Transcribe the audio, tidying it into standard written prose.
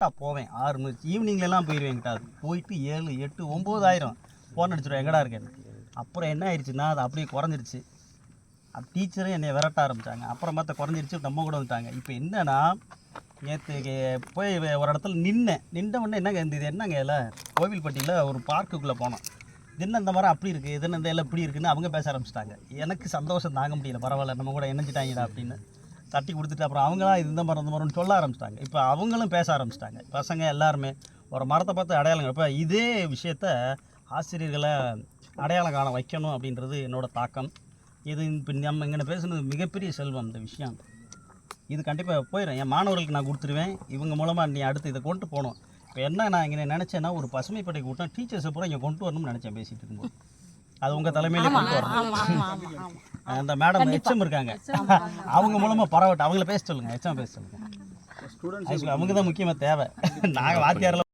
போவேன் 6 மணி ஈவினிங்லலாம் போயிடுவேன். என்கிட்ட அது போயிட்டு 7, 8, 9 ஃபோன் அடிச்சிடுவேன் எங்கடா இருக்கேன்னு. அப்புறம் என்ன ஆயிடுச்சுன்னா அது அப்படியே குறைஞ்சிருச்சு. டீச்சரும் என்னை விரட்ட ஆரம்பித்தாங்க. அப்புறம் பார்த்தா குறைஞ்சிருச்சு, நம்ம கூட வந்துட்டாங்க. இப்போ என்னன்னா நேற்று போய் ஒரு இடத்துல நின்ற உடனே என்னங்க இது என்னங்க இல்லை கோவில்பட்டியில் ஒரு பார்க்குக்குள்ளே போனோம். இது என்ன இந்த மாதிரி அப்படி இருக்குது, இது என்ன இந்த எல்லாம் இப்படி இருக்குன்னு அவங்க பேச ஆரம்பிச்சிட்டாங்க. எனக்கு சந்தோஷம் தாங்க முடியல. பரவாயில்ல நம்ம கூட இணைஞ்சிட்டாங்கடா அப்படின்னு தட்டி கொடுத்துட்டு அப்புறம் அவங்களாம் இது இந்த மரம்னு சொல்ல ஆரம்பிச்சிட்டாங்க. இப்போ அவங்களும் பேச ஆரம்பிச்சிட்டாங்க. பசங்க எல்லாருமே ஒரு மரத்தை பார்த்து அடையாளம். இப்போ இதே விஷயத்த ஆசிரியர்களை அடையாளம் காண வைக்கணும் அப்படின்றது என்னோடய தாக்கம். இது இப்போ நம்ம இங்கே பேசுனது மிகப்பெரிய செல்வம். இந்த விஷயம் இது கண்டிப்பாக போயிடும். என் மாணவர்களுக்கு நான் கொடுத்துருவேன். இவங்க மூலமாக நீ அடுத்து இதை கொண்டு போகணும். இப்போ என்ன நான் இங்கே நினச்சேன்னா ஒரு பசுமைப்படை கூட்டம் டீச்சர்ஸை பூரா இங்கே கொண்டு வரணும்னு நினச்சேன் பேசிகிட்டு இருக்கும்போது. அது உங்கள் தலைமையிலே கொண்டு வரணும். அந்த மேடம் எச்எம் இருக்காங்க, அவங்க மூலமாக பரவாயில்ல அவங்கள பேச சொல்லுங்கள். எச்எம் பேச சொல்லுங்கள். அவங்க தான் முக்கியமாக தேவை. நாங்கள் வாத்தியாரில்